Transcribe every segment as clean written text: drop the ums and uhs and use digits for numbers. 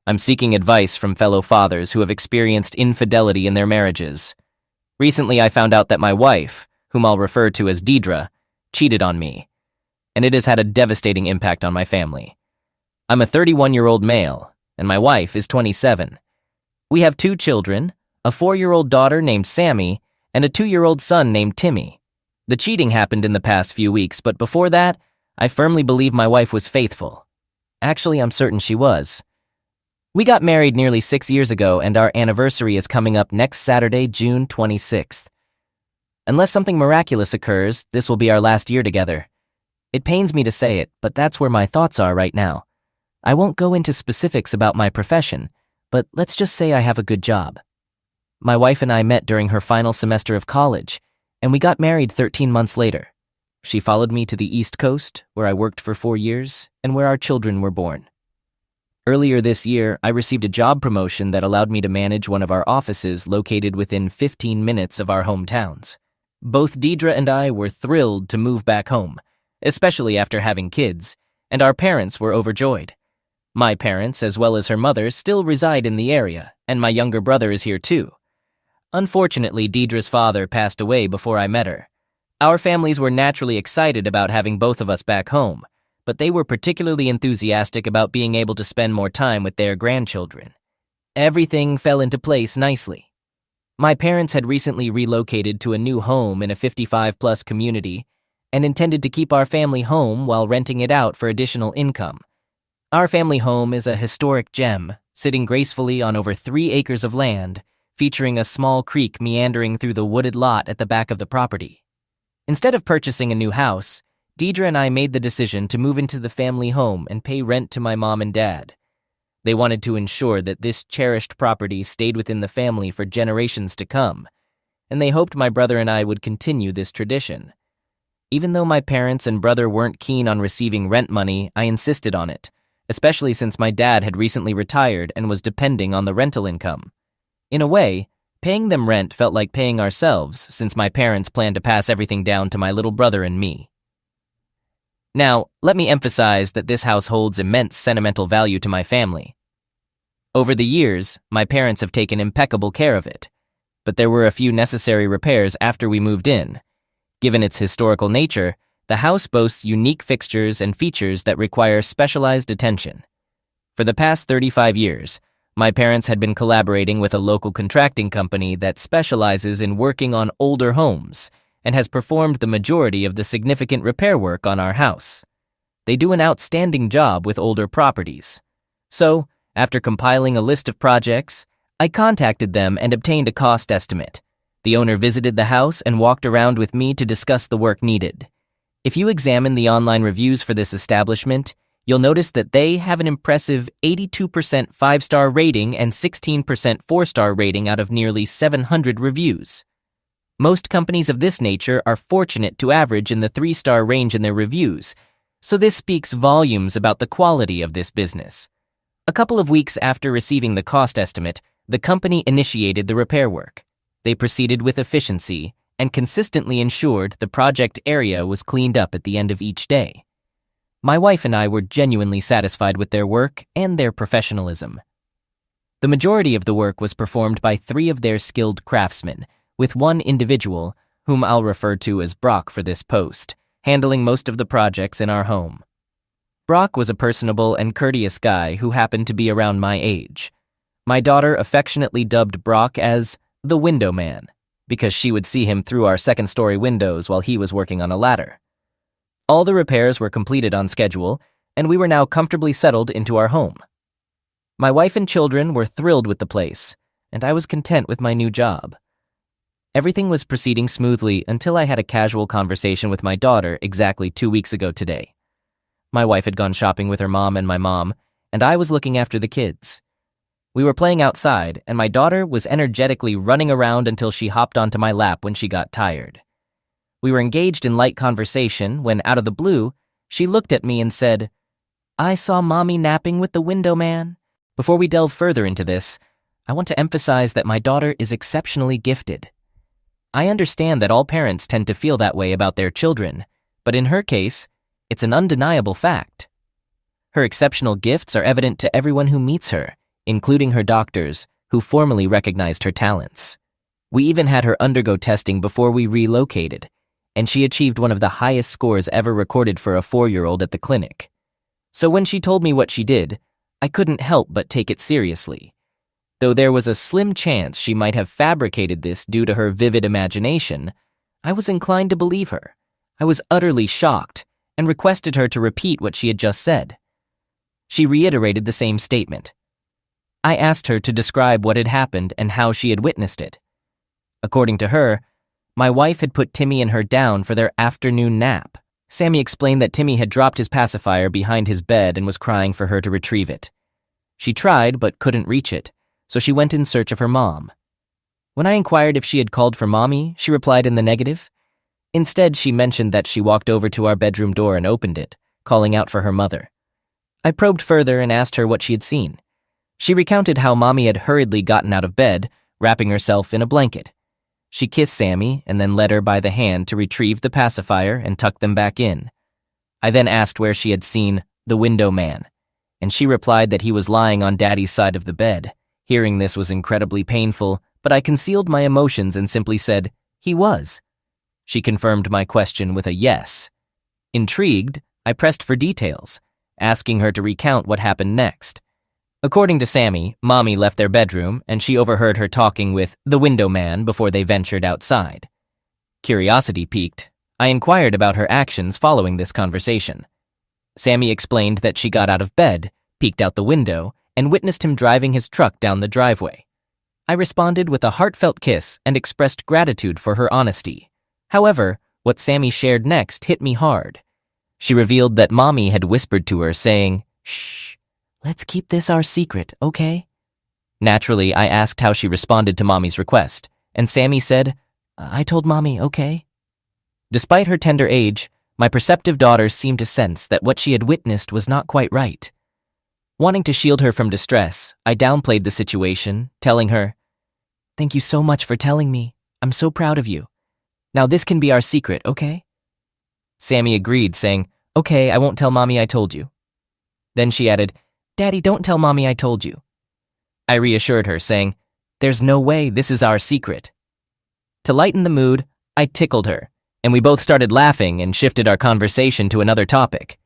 I'm seeking advice from fellow fathers who have experienced infidelity in their marriages. Recently, I found out that my wife, whom I'll refer to as Deidre, cheated on me, and it has had a devastating impact on my family. I'm a 31-year-old male, and my wife is 27. We have 2 children, a 4-year-old daughter named Sammy, and a 2-year-old son named Timmy. The cheating happened in the past few weeks, but before that, I firmly believe my wife was faithful. Actually, I'm certain she was. We got married nearly 6 years ago, and our anniversary is coming up next Saturday, June 26th. Unless something miraculous occurs, this will be our last year together. It pains me to say it, but that's where my thoughts are right now. I won't go into specifics about my profession, but let's just say I have a good job. My wife and I met during her final semester of college, and we got married 13 months later. She followed me to the East Coast, where I worked for 4 years, and where our children were born. Earlier this year, I received a job promotion that allowed me to manage one of our offices located within 15 minutes of our hometowns. Both Deidre and I were thrilled to move back home, especially after having kids, and our parents were overjoyed. My parents, as well as her mother, still reside in the area, and my younger brother is here too. Unfortunately, Deidre's father passed away before I met her. Our families were naturally excited about having both of us back home, but they were particularly enthusiastic about being able to spend more time with their grandchildren. Everything fell into place nicely. My parents had recently relocated to a new home in a 55-plus community and intended to keep our family home while renting it out for additional income. Our family home is a historic gem, sitting gracefully on over 3 acres of land, featuring a small creek meandering through the wooded lot at the back of the property. Instead of purchasing a new house, Deidre and I made the decision to move into the family home and pay rent to my mom and dad. They wanted to ensure that this cherished property stayed within the family for generations to come, and they hoped my brother and I would continue this tradition. Even though my parents and brother weren't keen on receiving rent money, I insisted on it, especially since my dad had recently retired and was depending on the rental income. In a way, paying them rent felt like paying ourselves, since my parents planned to pass everything down to my little brother and me. Now, let me emphasize that this house holds immense sentimental value to my family. Over the years, my parents have taken impeccable care of it, but there were a few necessary repairs after we moved in. Given its historical nature, the house boasts unique fixtures and features that require specialized attention. For the past 35 years, my parents had been collaborating with a local contracting company that specializes in working on older homes and has performed the majority of the significant repair work on our house. They do an outstanding job with older properties. So, after compiling a list of projects, I contacted them and obtained a cost estimate. The owner visited the house and walked around with me to discuss the work needed. If you examine the online reviews for this establishment, you'll notice that they have an impressive 82% 5-star rating and 16% 4-star rating out of nearly 700 reviews. Most companies of this nature are fortunate to average in the 3-star range in their reviews, so this speaks volumes about the quality of this business. A couple of weeks after receiving the cost estimate, the company initiated the repair work. They proceeded with efficiency and consistently ensured the project area was cleaned up at the end of each day. My wife and I were genuinely satisfied with their work and their professionalism. The majority of the work was performed by 3 of their skilled craftsmen, with one individual, whom I'll refer to as Brock for this post, handling most of the projects in our home. Brock was a personable and courteous guy who happened to be around my age. My daughter affectionately dubbed Brock as the window man, because she would see him through our second-story windows while he was working on a ladder. All the repairs were completed on schedule, and we were now comfortably settled into our home. My wife and children were thrilled with the place, and I was content with my new job. Everything was proceeding smoothly until I had a casual conversation with my daughter exactly 2 weeks ago today. My wife had gone shopping with her mom and my mom, and I was looking after the kids. We were playing outside, and my daughter was energetically running around until she hopped onto my lap when she got tired. We were engaged in light conversation when, out of the blue, she looked at me and said, "I saw Mommy napping with the window man." Before we delve further into this, I want to emphasize that my daughter is exceptionally gifted. I understand that all parents tend to feel that way about their children, but in her case, it's an undeniable fact. Her exceptional gifts are evident to everyone who meets her, including her doctors, who formally recognized her talents. We even had her undergo testing before we relocated, and she achieved one of the highest scores ever recorded for a 4-year-old at the clinic. So when she told me what she did, I couldn't help but take it seriously. Though there was a slim chance she might have fabricated this due to her vivid imagination, I was inclined to believe her. I was utterly shocked and requested her to repeat what she had just said. She reiterated the same statement. I asked her to describe what had happened and how she had witnessed it. According to her, my wife had put Timmy and her down for their afternoon nap. Sammy explained that Timmy had dropped his pacifier behind his bed and was crying for her to retrieve it. She tried but couldn't reach it, so she went in search of her mom. When I inquired if she had called for Mommy, she replied in the negative. Instead, she mentioned that she walked over to our bedroom door and opened it, calling out for her mother. I probed further and asked her what she had seen. She recounted how Mommy had hurriedly gotten out of bed, wrapping herself in a blanket. She kissed Sammy and then led her by the hand to retrieve the pacifier and tuck them back in. I then asked where she had seen the window man, and she replied that he was lying on Daddy's side of the bed. Hearing this was incredibly painful, but I concealed my emotions and simply said, "He was." She confirmed my question with a yes. Intrigued, I pressed for details, asking her to recount what happened next. According to Sammy, Mommy left their bedroom and she overheard her talking with the window man before they ventured outside. Curiosity piqued. I inquired about her actions following this conversation. Sammy explained that she got out of bed, peeked out the window, and witnessed him driving his truck down the driveway. I responded with a heartfelt kiss and expressed gratitude for her honesty. However, what Sammy shared next hit me hard. She revealed that Mommy had whispered to her, saying, "Shh, let's keep this our secret, okay?" Naturally, I asked how she responded to Mommy's request, and Sammy said, "I told Mommy, okay." Despite her tender age, my perceptive daughter seemed to sense that what she had witnessed was not quite right. Wanting to shield her from distress, I downplayed the situation, telling her, "Thank you so much for telling me. I'm so proud of you. Now this can be our secret, okay?" Sammy agreed, saying, "Okay, I won't tell Mommy I told you." Then she added, "Daddy, don't tell Mommy I told you." I reassured her, saying, "There's no way, this is our secret." To lighten the mood, I tickled her, and we both started laughing and shifted our conversation to another topic.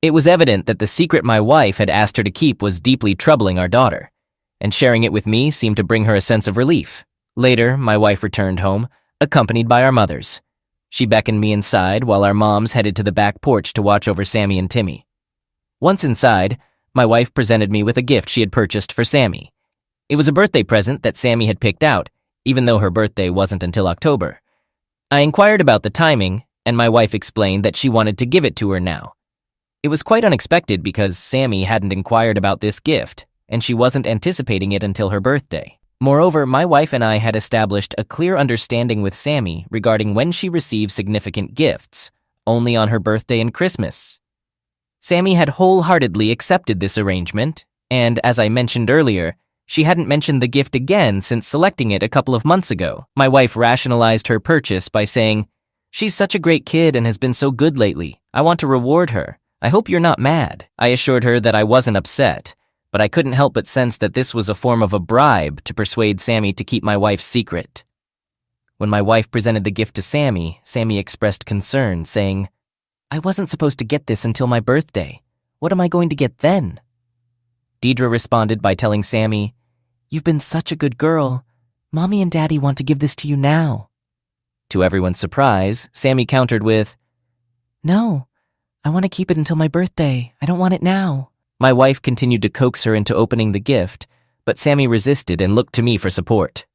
It was evident that the secret my wife had asked her to keep was deeply troubling our daughter, and sharing it with me seemed to bring her a sense of relief. Later, my wife returned home, accompanied by our mothers. She beckoned me inside while our moms headed to the back porch to watch over Sammy and Timmy. Once inside, my wife presented me with a gift she had purchased for Sammy. It was a birthday present that Sammy had picked out, even though her birthday wasn't until October. I inquired about the timing, and my wife explained that she wanted to give it to her now. It was quite unexpected because Sammy hadn't inquired about this gift, and she wasn't anticipating it until her birthday. Moreover, my wife and I had established a clear understanding with Sammy regarding when she received significant gifts, only on her birthday and Christmas. Sammy had wholeheartedly accepted this arrangement, and as I mentioned earlier, she hadn't mentioned the gift again since selecting it a couple of months ago. My wife rationalized her purchase by saying, "She's such a great kid and has been so good lately. I want to reward her. I hope you're not mad." I assured her that I wasn't upset, but I couldn't help but sense that this was a form of a bribe to persuade Sammy to keep my wife's secret. When my wife presented the gift to Sammy, Sammy expressed concern, saying, "I wasn't supposed to get this until my birthday. What am I going to get then?" Deidre responded by telling Sammy, "You've been such a good girl. Mommy and Daddy want to give this to you now." To everyone's surprise, Sammy countered with, "No, I want to keep it until my birthday. I don't want it now." My wife continued to coax her into opening the gift, but Sammy resisted and looked to me for support.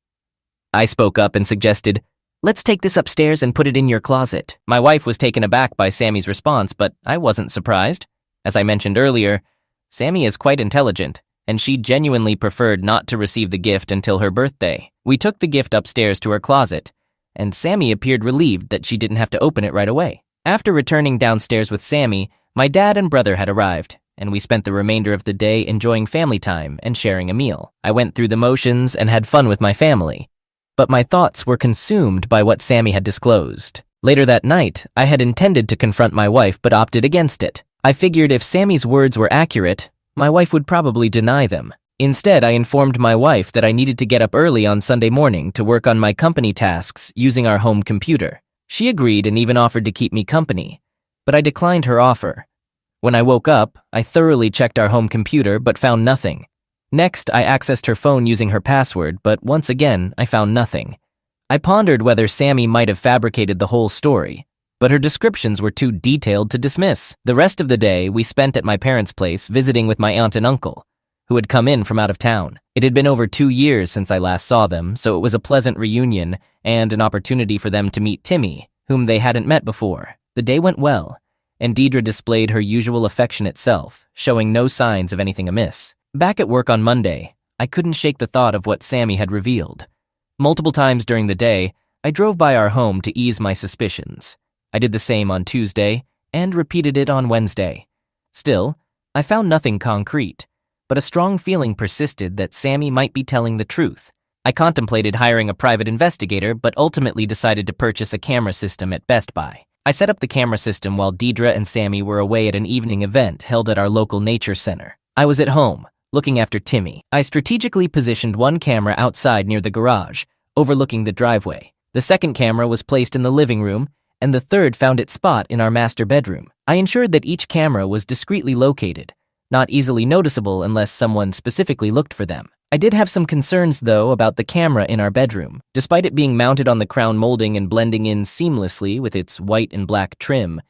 I spoke up and suggested, "Let's take this upstairs and put it in your closet." My wife was taken aback by Sammy's response, but I wasn't surprised. As I mentioned earlier, Sammy is quite intelligent, and she genuinely preferred not to receive the gift until her birthday. We took the gift upstairs to her closet, and Sammy appeared relieved that she didn't have to open it right away. After returning downstairs with Sammy, my dad and brother had arrived, and we spent the remainder of the day enjoying family time and sharing a meal. I went through the motions and had fun with my family, but my thoughts were consumed by what Sammy had disclosed. Later that night, I had intended to confront my wife but opted against it. I figured if Sammy's words were accurate, my wife would probably deny them. Instead, I informed my wife that I needed to get up early on Sunday morning to work on my company tasks using our home computer. She agreed and even offered to keep me company, but I declined her offer. When I woke up, I thoroughly checked our home computer but found nothing. Next, I accessed her phone using her password, but once again, I found nothing. I pondered whether Sammy might have fabricated the whole story, but her descriptions were too detailed to dismiss. The rest of the day we spent at my parents' place visiting with my aunt and uncle, who had come in from out of town. It had been over 2 years since I last saw them, so it was a pleasant reunion and an opportunity for them to meet Timmy, whom they hadn't met before. The day went well, and Deidre displayed her usual affectionate self, showing no signs of anything amiss. Back at work on Monday, I couldn't shake the thought of what Sammy had revealed. Multiple times during the day, I drove by our home to ease my suspicions. I did the same on Tuesday and repeated it on Wednesday. Still, I found nothing concrete, but a strong feeling persisted that Sammy might be telling the truth. I contemplated hiring a private investigator, but ultimately decided to purchase a camera system at Best Buy. I set up the camera system while Deidre and Sammy were away at an evening event held at our local nature center. I was at home, looking after Timmy. I strategically positioned one camera outside near the garage, overlooking the driveway. The second camera was placed in the living room, and the third found its spot in our master bedroom. I ensured that each camera was discreetly located, not easily noticeable unless someone specifically looked for them. I did have some concerns, though, about the camera in our bedroom. Despite it being mounted on the crown molding and blending in seamlessly with its white and black trim,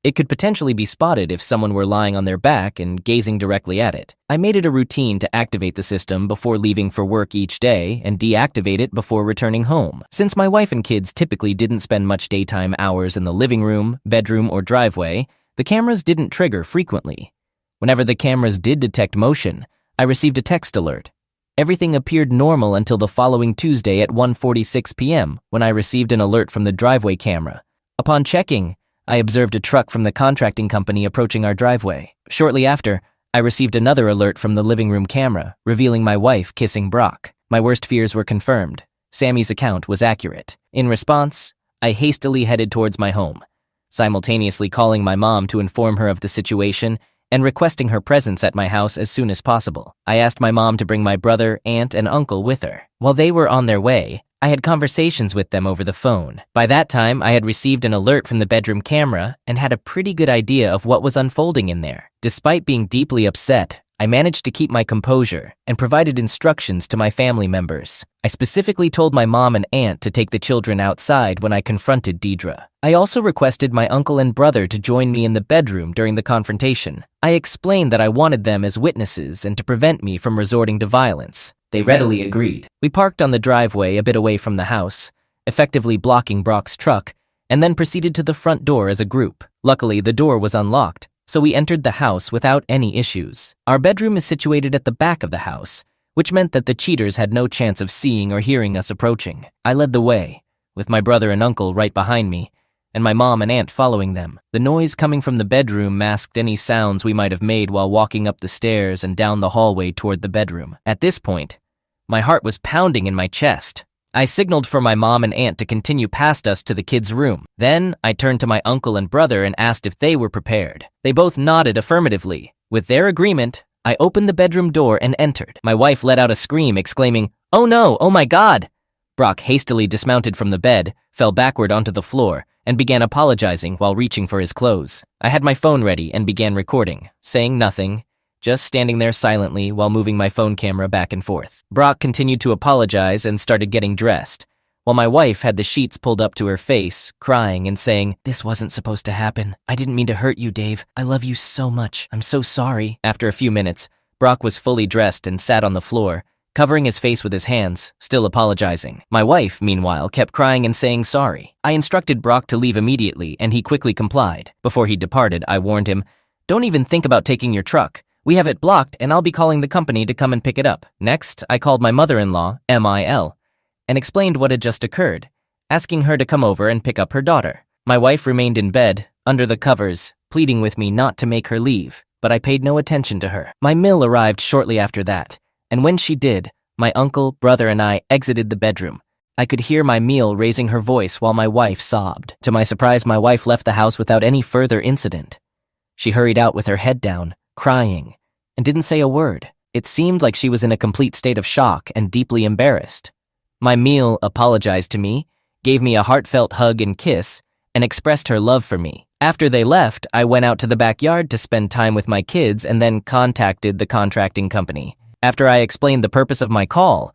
it could potentially be spotted if someone were lying on their back and gazing directly at it. I made it a routine to activate the system before leaving for work each day and deactivate it before returning home. Since my wife and kids typically didn't spend much daytime hours in the living room, bedroom, or driveway, the cameras didn't trigger frequently. Whenever the cameras did detect motion, I received a text alert. Everything appeared normal until the following Tuesday at 1:46 p.m. when I received an alert from the driveway camera. Upon checking, I observed a truck from the contracting company approaching our driveway. Shortly after, I received another alert from the living room camera, revealing my wife kissing Brock. My worst fears were confirmed. Sammy's account was accurate. In response, I hastily headed towards my home, simultaneously calling my mom to inform her of the situation and requesting her presence at my house as soon as possible. I asked my mom to bring my brother, aunt, and uncle with her. While they were on their way, I had conversations with them over the phone. By that time, I had received an alert from the bedroom camera and had a pretty good idea of what was unfolding in there. Despite being deeply upset, I managed to keep my composure and provided instructions to my family members. I specifically told my mom and aunt to take the children outside when I confronted Deidre. I also requested my uncle and brother to join me in the bedroom during the confrontation. I explained that I wanted them as witnesses and to prevent me from resorting to violence. They readily agreed. We parked on the driveway a bit away from the house, effectively blocking Brock's truck, and then proceeded to the front door as a group. Luckily, the door was unlocked, so we entered the house without any issues. Our bedroom is situated at the back of the house, which meant that the cheaters had no chance of seeing or hearing us approaching. I led the way, with my brother and uncle right behind me, and my mom and aunt following them. The noise coming from the bedroom masked any sounds we might have made while walking up the stairs and down the hallway toward the bedroom. At this point, my heart was pounding in my chest. I signaled for my mom and aunt to continue past us to the kids' room. Then, I turned to my uncle and brother and asked if they were prepared. They both nodded affirmatively. With their agreement, I opened the bedroom door and entered. My wife let out a scream, exclaiming, "Oh no, oh my God!" Brock hastily dismounted from the bed, fell backward onto the floor, and began apologizing while reaching for his clothes. I had my phone ready and began recording, saying nothing, just standing there silently while moving my phone camera back and forth. Brock continued to apologize and started getting dressed, while my wife had the sheets pulled up to her face, crying and saying, "This wasn't supposed to happen. I didn't mean to hurt you, Dave. I love you so much. I'm so sorry." After a few minutes, Brock was fully dressed and sat on the floor, covering his face with his hands, still apologizing. My wife, meanwhile, kept crying and saying sorry. I instructed Brock to leave immediately, and he quickly complied. Before he departed, I warned him, "Don't even think about taking your truck. We have it blocked, and I'll be calling the company to come and pick it up." Next, I called my mother-in-law, MIL, and explained what had just occurred, asking her to come over and pick up her daughter. My wife remained in bed, under the covers, pleading with me not to make her leave, but I paid no attention to her. My mill arrived shortly after that, and when she did, my uncle, brother, and I exited the bedroom. I could hear my meal raising her voice while my wife sobbed. To my surprise, my wife left the house without any further incident. She hurried out with her head down, crying, and didn't say a word. It seemed like she was in a complete state of shock and deeply embarrassed. My meal apologized to me, gave me a heartfelt hug and kiss, and expressed her love for me. After they left, I went out to the backyard to spend time with my kids and then contacted the contracting company. After I explained the purpose of my call,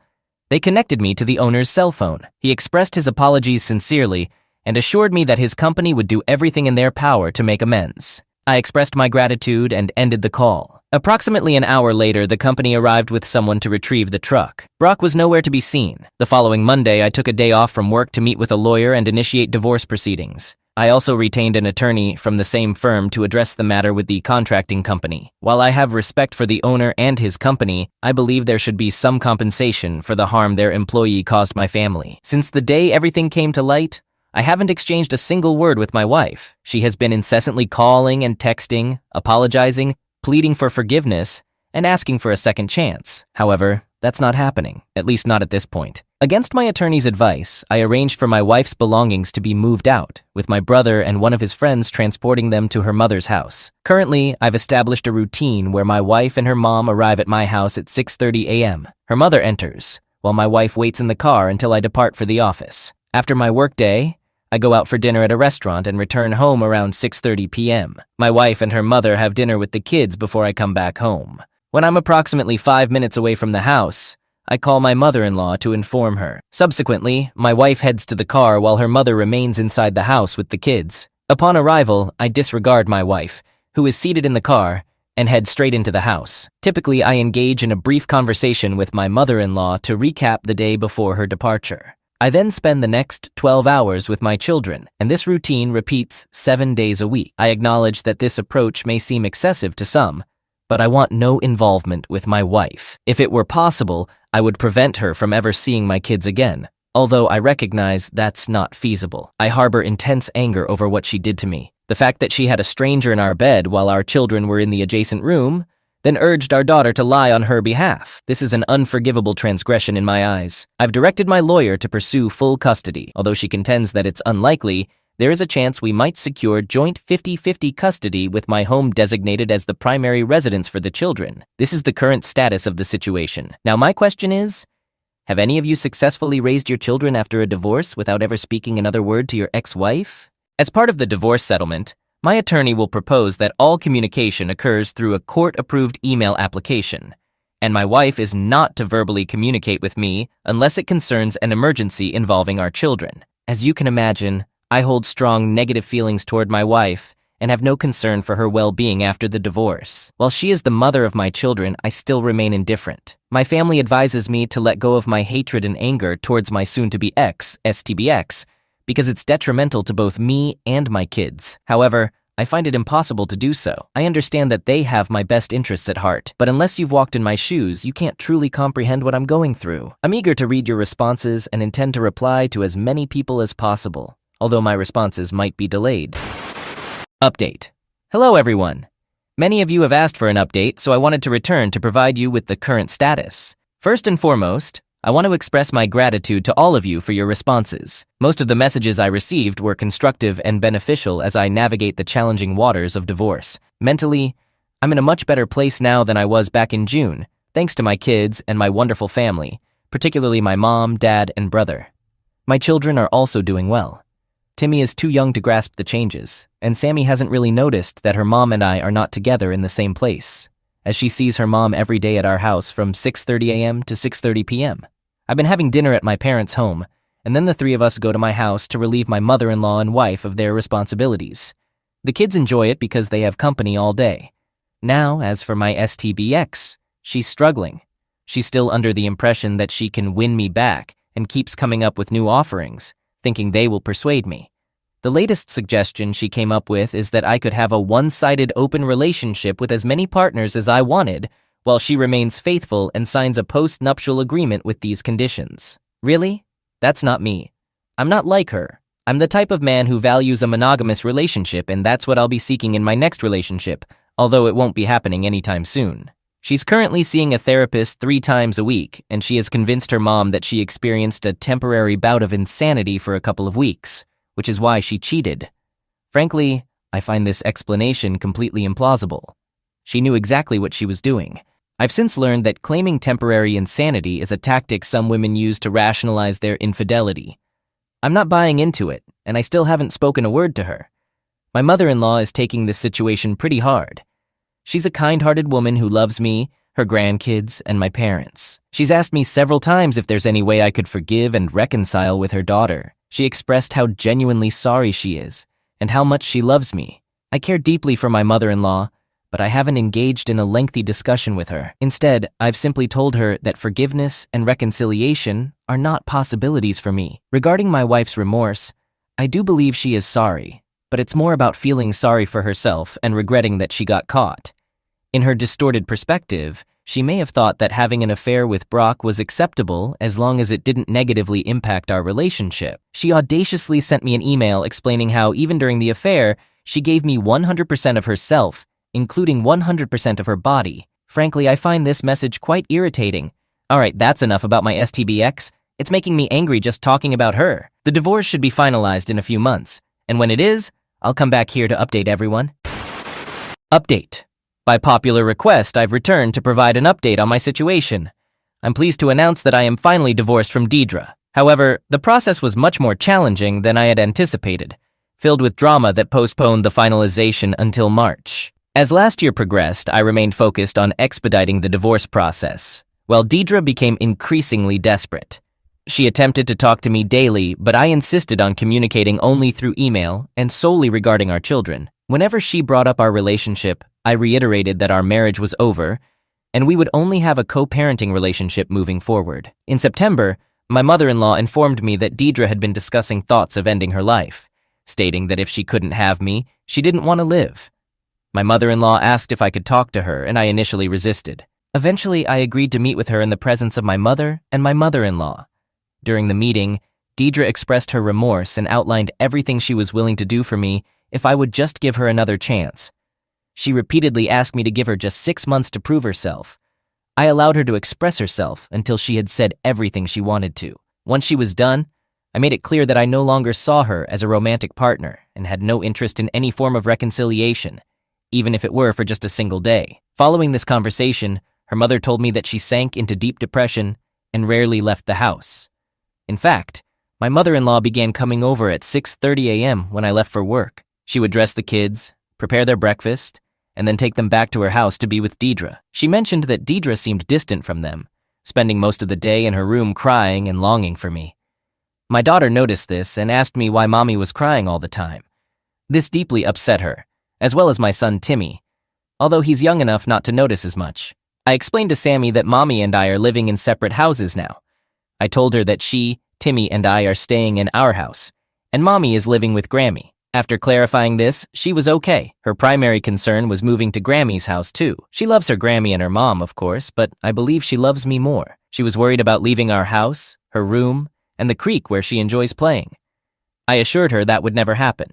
they connected me to the owner's cell phone. He expressed his apologies sincerely and assured me that his company would do everything in their power to make amends. I expressed my gratitude and ended the call. Approximately an hour later, the company arrived with someone to retrieve the truck. Brock was nowhere to be seen. The following Monday, I took a day off from work to meet with a lawyer and initiate divorce proceedings. I also retained an attorney from the same firm to address the matter with the contracting company. While I have respect for the owner and his company, I believe there should be some compensation for the harm their employee caused my family. Since the day everything came to light, I haven't exchanged a single word with my wife. She has been incessantly calling and texting, apologizing, pleading for forgiveness, and asking for a second chance. However, that's not happening, at least not at this point. Against my attorney's advice, I arranged for my wife's belongings to be moved out, with my brother and one of his friends transporting them to her mother's house. Currently, I've established a routine where my wife and her mom arrive at my house at 6:30 a.m. Her mother enters, while my wife waits in the car until I depart for the office. After my workday, I go out for dinner at a restaurant and return home around 6:30 p.m. My wife and her mother have dinner with the kids before I come back home. When I'm approximately 5 minutes away from the house, I call my mother-in-law to inform her. Subsequently, my wife heads to the car while her mother remains inside the house with the kids. Upon arrival, I disregard my wife, who is seated in the car, and head straight into the house. Typically, I engage in a brief conversation with my mother-in-law to recap the day before her departure. I then spend the next 12 hours with my children, and this routine repeats 7 days a week. I acknowledge that this approach may seem excessive to some, but I want no involvement with my wife. If it were possible, I would prevent her from ever seeing my kids again, although I recognize that's not feasible. I harbor intense anger over what she did to me. The fact that she had a stranger in our bed while our children were in the adjacent room, then urged our daughter to lie on her behalf. This is an unforgivable transgression in my eyes. I've directed my lawyer to pursue full custody. Although she contends that it's unlikely, there is a chance we might secure joint 50-50 custody with my home designated as the primary residence for the children. This is the current status of the situation. Now my question is, have any of you successfully raised your children after a divorce without ever speaking another word to your ex-wife? As part of the divorce settlement, my attorney will propose that all communication occurs through a court-approved email application, and my wife is not to verbally communicate with me unless it concerns an emergency involving our children. As you can imagine, I hold strong negative feelings toward my wife and have no concern for her well-being after the divorce. While she is the mother of my children, I still remain indifferent. My family advises me to let go of my hatred and anger towards my soon-to-be ex, STBX, because it's detrimental to both me and my kids. However, I find it impossible to do so. I understand that they have my best interests at heart, but unless you've walked in my shoes, you can't truly comprehend what I'm going through. I'm eager to read your responses and intend to reply to as many people as possible, although my responses might be delayed. Update. Hello, everyone. Many of you have asked for an update, so I wanted to return to provide you with the current status. First and foremost, I want to express my gratitude to all of you for your responses. Most of the messages I received were constructive and beneficial as I navigate the challenging waters of divorce. Mentally, I'm in a much better place now than I was back in June, thanks to my kids and my wonderful family, particularly my mom, dad, and brother. My children are also doing well. Timmy is too young to grasp the changes, and Sammy hasn't really noticed that her mom and I are not together in the same place, as she sees her mom every day at our house from 6:30 a.m. to 6:30 p.m. I've been having dinner at my parents' home, and then the three of us go to my house to relieve my mother-in-law and wife of their responsibilities. The kids enjoy it because they have company all day. Now, as for my STBX, she's struggling. She's still under the impression that she can win me back and keeps coming up with new offerings, thinking they will persuade me. The latest suggestion she came up with is that I could have a one-sided open relationship with as many partners as I wanted, while she remains faithful and signs a post-nuptial agreement with these conditions. Really? That's not me. I'm not like her. I'm the type of man who values a monogamous relationship, and that's what I'll be seeking in my next relationship, although it won't be happening anytime soon. She's currently seeing a therapist 3 times a week, and she has convinced her mom that she experienced a temporary bout of insanity for a couple of weeks, which is why she cheated. Frankly, I find this explanation completely implausible. She knew exactly what she was doing. I've since learned that claiming temporary insanity is a tactic some women use to rationalize their infidelity. I'm not buying into it, and I still haven't spoken a word to her. My mother-in-law is taking this situation pretty hard. She's a kind-hearted woman who loves me, her grandkids, and my parents. She's asked me several times if there's any way I could forgive and reconcile with her daughter. She expressed how genuinely sorry she is, and how much she loves me. I care deeply for my mother-in-law, but I haven't engaged in a lengthy discussion with her. Instead, I've simply told her that forgiveness and reconciliation are not possibilities for me. Regarding my wife's remorse, I do believe she is sorry, but it's more about feeling sorry for herself and regretting that she got caught. In her distorted perspective, she may have thought that having an affair with Brock was acceptable as long as it didn't negatively impact our relationship. She audaciously sent me an email explaining how even during the affair, she gave me 100% of herself, including 100% of her body. Frankly, I find this message quite irritating. Alright, that's enough about my STBX. It's making me angry just talking about her. The divorce should be finalized in a few months, and when it is, I'll come back here to update everyone. Update. By popular request, I've returned to provide an update on my situation. I'm pleased to announce that I am finally divorced from Deidre. However, the process was much more challenging than I had anticipated, filled with drama that postponed the finalization until March. As last year progressed, I remained focused on expediting the divorce process, while Deidre became increasingly desperate. She attempted to talk to me daily, but I insisted on communicating only through email and solely regarding our children. Whenever she brought up our relationship, I reiterated that our marriage was over, and we would only have a co-parenting relationship moving forward. In September, my mother-in-law informed me that Deidre had been discussing thoughts of ending her life, stating that if she couldn't have me, she didn't want to live. My mother-in-law asked if I could talk to her, and I initially resisted. Eventually, I agreed to meet with her in the presence of my mother and my mother-in-law. During the meeting, Deidre expressed her remorse and outlined everything she was willing to do for me if I would just give her another chance. She repeatedly asked me to give her just 6 months to prove herself. I allowed her to express herself until she had said everything she wanted to. Once she was done, I made it clear that I no longer saw her as a romantic partner and had no interest in any form of reconciliation, even if it were for just a single day. Following this conversation, her mother told me that she sank into deep depression and rarely left the house. In fact, my mother-in-law began coming over at 6:30 a.m. when I left for work. She would dress the kids, prepare their breakfast, and then take them back to her house to be with Deidre. She mentioned that Deidre seemed distant from them, spending most of the day in her room crying and longing for me. My daughter noticed this and asked me why mommy was crying all the time. This deeply upset her, as well as my son Timmy, although he's young enough not to notice as much. I explained to Sammy that mommy and I are living in separate houses now. I told her that she, Timmy, and I are staying in our house, and mommy is living with Grammy. After clarifying this, she was okay. Her primary concern was moving to Grammy's house too. She loves her Grammy and her mom, of course, but I believe she loves me more. She was worried about leaving our house, her room, and the creek where she enjoys playing. I assured her that would never happen.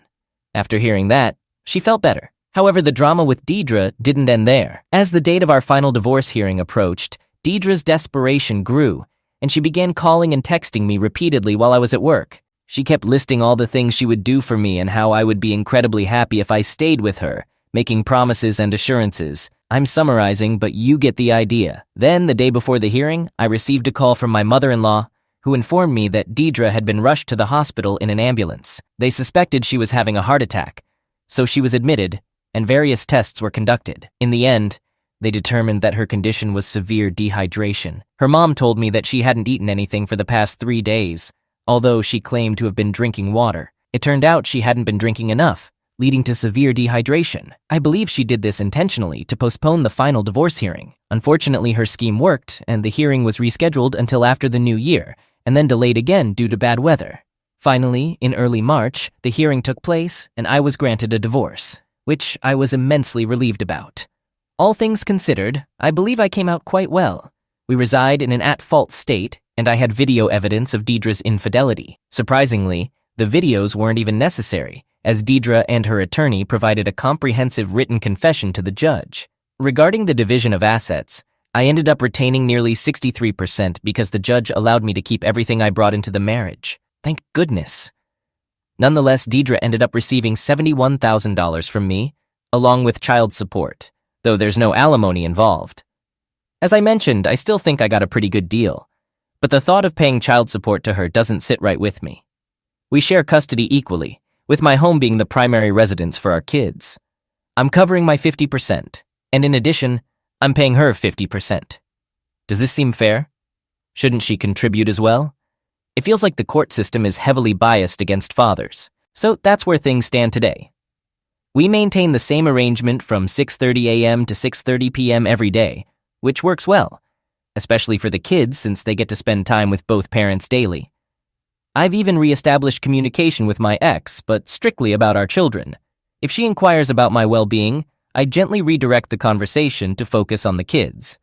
After hearing that, she felt better. However, the drama with Deidre didn't end there. As the date of our final divorce hearing approached, Deidre's desperation grew, and she began calling and texting me repeatedly while I was at work. She kept listing all the things she would do for me and how I would be incredibly happy if I stayed with her, making promises and assurances. I'm summarizing, but you get the idea. Then, the day before the hearing, I received a call from my mother-in-law, who informed me that Deidre had been rushed to the hospital in an ambulance. They suspected she was having a heart attack, so she was admitted, and various tests were conducted. In the end, they determined that her condition was severe dehydration. Her mom told me that she hadn't eaten anything for the past 3 days, although she claimed to have been drinking water. It turned out she hadn't been drinking enough, leading to severe dehydration. I believe she did this intentionally to postpone the final divorce hearing. Unfortunately, her scheme worked, and the hearing was rescheduled until after the new year, and then delayed again due to bad weather. Finally, in early March, the hearing took place, and I was granted a divorce, which I was immensely relieved about. All things considered, I believe I came out quite well. We reside in an at-fault state, and I had video evidence of Deidre's infidelity. Surprisingly, the videos weren't even necessary, as Deidre and her attorney provided a comprehensive written confession to the judge. Regarding the division of assets, I ended up retaining nearly 63% because the judge allowed me to keep everything I brought into the marriage. Thank goodness. Nonetheless, Deidre ended up receiving $71,000 from me, along with child support, though there's no alimony involved. As I mentioned, I still think I got a pretty good deal, but the thought of paying child support to her doesn't sit right with me. We share custody equally, with my home being the primary residence for our kids. I'm covering my 50%, and in addition, I'm paying her 50%. Does this seem fair? Shouldn't she contribute as well? It feels like the court system is heavily biased against fathers, so that's where things stand today. We maintain the same arrangement from 6:30 a.m. to 6:30 p.m. every day, which works well, especially for the kids since they get to spend time with both parents daily. I've even re-established communication with my ex, but strictly about our children. If she inquires about my well-being, I gently redirect the conversation to focus on the kids.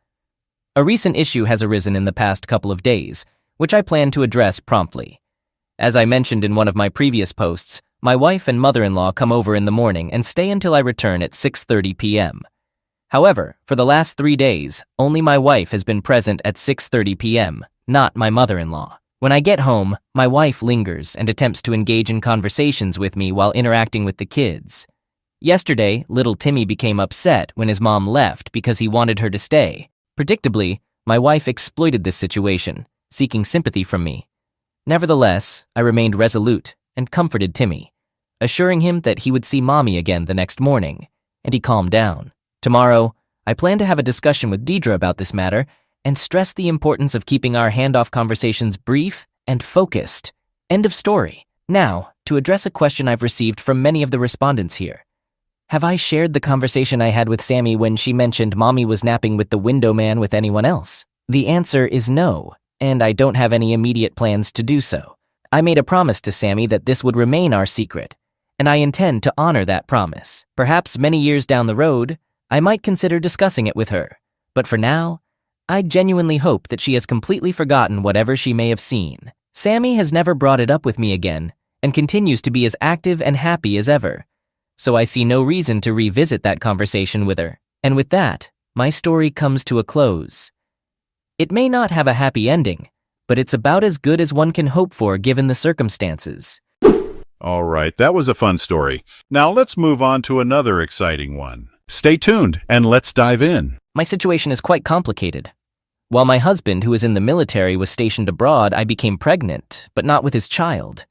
A recent issue has arisen in the past couple of days, which I plan to address promptly. As I mentioned in one of my previous posts, my wife and mother-in-law come over in the morning and stay until I return at 6:30 p.m. However, for the last 3 days, only my wife has been present at 6:30 p.m., not my mother-in-law. When I get home, my wife lingers and attempts to engage in conversations with me while interacting with the kids. Yesterday, little Timmy became upset when his mom left because he wanted her to stay. Predictably, my wife exploited this situation, seeking sympathy from me. Nevertheless, I remained resolute and comforted Timmy, assuring him that he would see Mommy again the next morning, and he calmed down. Tomorrow, I plan to have a discussion with Deidre about this matter and stress the importance of keeping our handoff conversations brief and focused. End of story. Now, to address a question I've received from many of the respondents here. Have I shared the conversation I had with Sammy when she mentioned Mommy was napping with the window man with anyone else? The answer is no, and I don't have any immediate plans to do so. I made a promise to Sammy that this would remain our secret, and I intend to honor that promise. Perhaps many years down the road, I might consider discussing it with her, but for now, I genuinely hope that she has completely forgotten whatever she may have seen. Sammy has never brought it up with me again, and continues to be as active and happy as ever, so I see no reason to revisit that conversation with her. And with that, my story comes to a close. It may not have a happy ending, but it's about as good as one can hope for given the circumstances. All right, that was a fun story. Now let's move on to another exciting one. Stay tuned and let's dive in. My situation is quite complicated. While my husband, who is in the military, was stationed abroad, I became pregnant, but not with his child.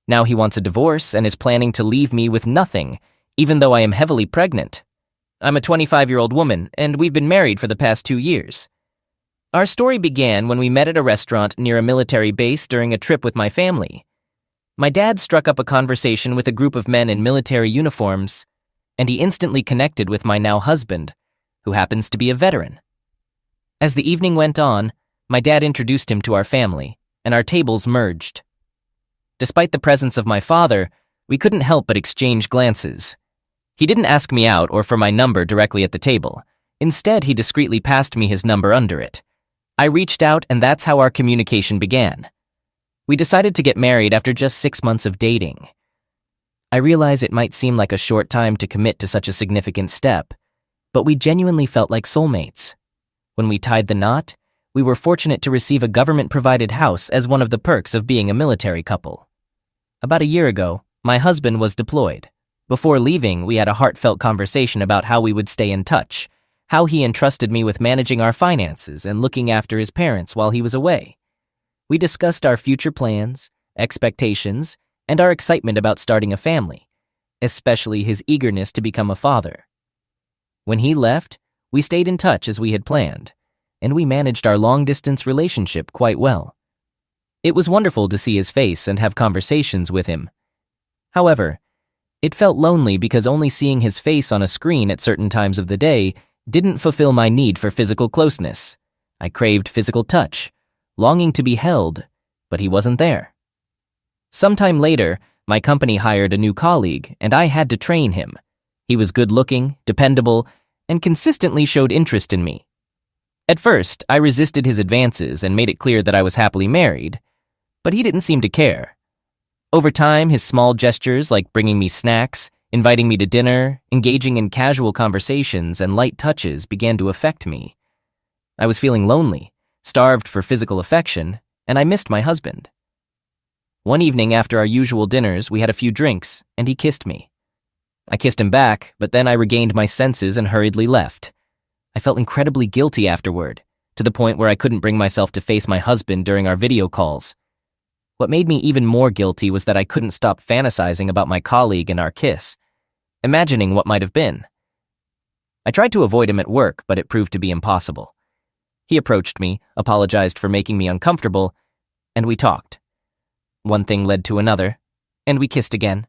Now he wants a divorce and is planning to leave me with nothing, even though I am heavily pregnant. I'm a 25-year-old woman, and we've been married for the past 2 years. Our story began when we met at a restaurant near a military base during a trip with my family. My dad struck up a conversation with a group of men in military uniforms, and he instantly connected with my now husband, who happens to be a veteran. As the evening went on, my dad introduced him to our family, and our tables merged. Despite the presence of my father, we couldn't help but exchange glances. He didn't ask me out or for my number directly at the table. Instead, he discreetly passed me his number under it. I reached out, and that's how our communication began. We decided to get married after just 6 months of dating. I realize it might seem like a short time to commit to such a significant step, but we genuinely felt like soulmates. When we tied the knot, we were fortunate to receive a government-provided house as one of the perks of being a military couple. About a year ago, my husband was deployed. Before leaving, we had a heartfelt conversation about how we would stay in touch, how he entrusted me with managing our finances and looking after his parents while he was away. We discussed our future plans, expectations, and our excitement about starting a family, especially his eagerness to become a father. When he left, we stayed in touch as we had planned, and we managed our long-distance relationship quite well. It was wonderful to see his face and have conversations with him. However, it felt lonely because only seeing his face on a screen at certain times of the day didn't fulfill my need for physical closeness. I craved physical touch, longing to be held, but he wasn't there. Sometime later, my company hired a new colleague, and I had to train him. He was good-looking, dependable, and consistently showed interest in me. At first, I resisted his advances and made it clear that I was happily married, but he didn't seem to care. Over time, his small gestures like bringing me snacks, inviting me to dinner, engaging in casual conversations, and light touches began to affect me. I was feeling lonely, starved for physical affection, and I missed my husband. One evening after our usual dinners, we had a few drinks, and he kissed me. I kissed him back, but then I regained my senses and hurriedly left. I felt incredibly guilty afterward, to the point where I couldn't bring myself to face my husband during our video calls. What made me even more guilty was that I couldn't stop fantasizing about my colleague and our kiss, imagining what might have been. I tried to avoid him at work, but it proved to be impossible. He approached me, apologized for making me uncomfortable, and we talked. One thing led to another, and we kissed again.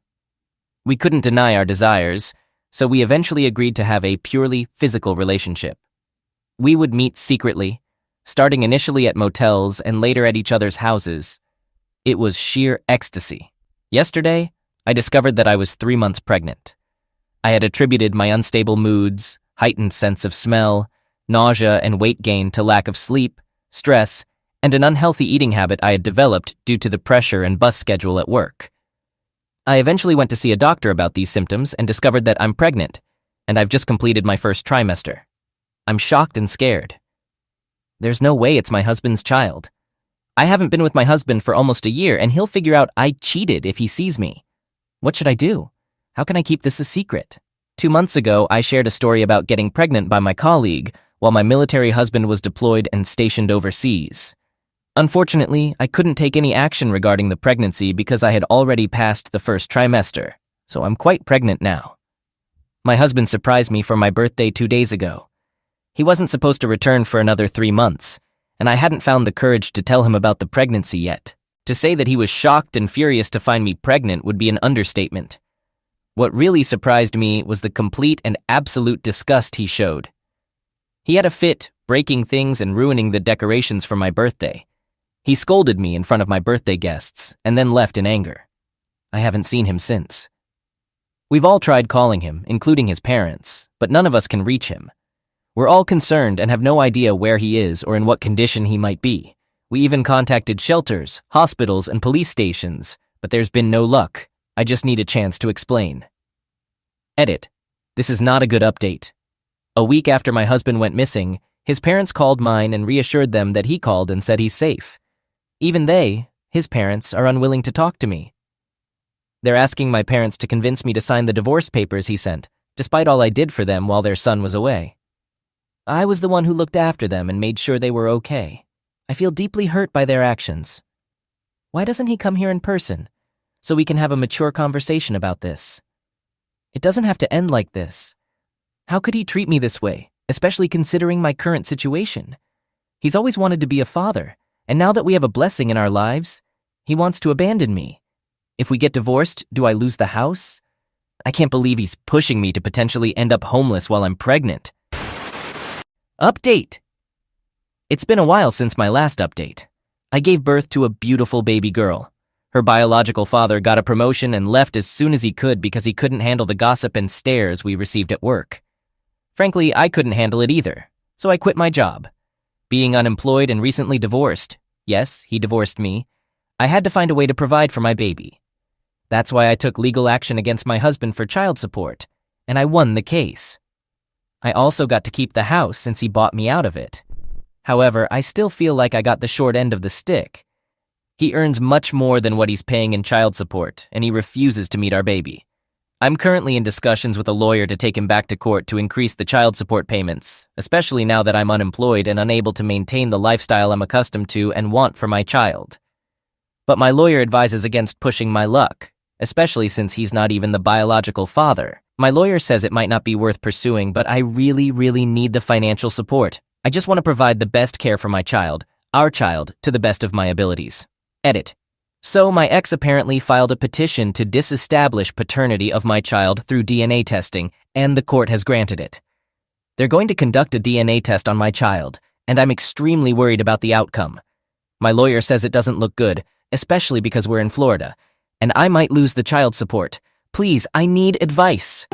We couldn't deny our desires, so we eventually agreed to have a purely physical relationship. We would meet secretly, starting initially at motels and later at each other's houses. It was sheer ecstasy. Yesterday, I discovered that I was 3 months pregnant. I had attributed my unstable moods, heightened sense of smell, nausea and weight gain to lack of sleep, stress, and an unhealthy eating habit I had developed due to the pressure and bus schedule at work. I eventually went to see a doctor about these symptoms and discovered that I'm pregnant, and I've just completed my first trimester. I'm shocked and scared. There's no way it's my husband's child. I haven't been with my husband for almost a year, and he'll figure out I cheated if he sees me. What should I do? How can I keep this a secret? 2 months ago, I shared a story about getting pregnant by my colleague while my military husband was deployed and stationed overseas. Unfortunately, I couldn't take any action regarding the pregnancy because I had already passed the first trimester, so I'm quite pregnant now. My husband surprised me for my birthday 2 days ago. He wasn't supposed to return for another 3 months, and I hadn't found the courage to tell him about the pregnancy yet. To say that he was shocked and furious to find me pregnant would be an understatement. What really surprised me was the complete and absolute disgust he showed. He had a fit, breaking things and ruining the decorations for my birthday. He scolded me in front of my birthday guests and then left in anger. I haven't seen him since. We've all tried calling him, including his parents, but none of us can reach him. We're all concerned and have no idea where he is or in what condition he might be. We even contacted shelters, hospitals, and police stations, but there's been no luck. I just need a chance to explain. Edit. This is not a good update. A week after my husband went missing, his parents called mine and reassured them that he called and said he's safe. Even they, his parents, are unwilling to talk to me. They're asking my parents to convince me to sign the divorce papers he sent, despite all I did for them while their son was away. I was the one who looked after them and made sure they were okay. I feel deeply hurt by their actions. Why doesn't he come here in person, so we can have a mature conversation about this? It doesn't have to end like this. How could he treat me this way, especially considering my current situation? He's always wanted to be a father, and now that we have a blessing in our lives, he wants to abandon me. If we get divorced, do I lose the house? I can't believe he's pushing me to potentially end up homeless while I'm pregnant. Update! It's been a while since my last update. I gave birth to a beautiful baby girl. Her biological father got a promotion and left as soon as he could because he couldn't handle the gossip and stares we received at work. Frankly, I couldn't handle it either, so I quit my job. Being unemployed and recently divorced, yes, he divorced me, I had to find a way to provide for my baby. That's why I took legal action against my husband for child support, and I won the case. I also got to keep the house since he bought me out of it. However, I still feel like I got the short end of the stick. He earns much more than what he's paying in child support, and he refuses to meet our baby. I'm currently in discussions with a lawyer to take him back to court to increase the child support payments, especially now that I'm unemployed and unable to maintain the lifestyle I'm accustomed to and want for my child. But my lawyer advises against pushing my luck, especially since he's not even the biological father. My lawyer says it might not be worth pursuing, but I really need the financial support. I just want to provide the best care for my child, our child, to the best of my abilities. Edit. So my ex apparently filed a petition to disestablish paternity of my child through DNA testing, and the court has granted it. They're going to conduct a DNA test on my child, and I'm extremely worried about the outcome. My lawyer says it doesn't look good, especially because we're in Florida, and I might lose the child support. Please, I need advice.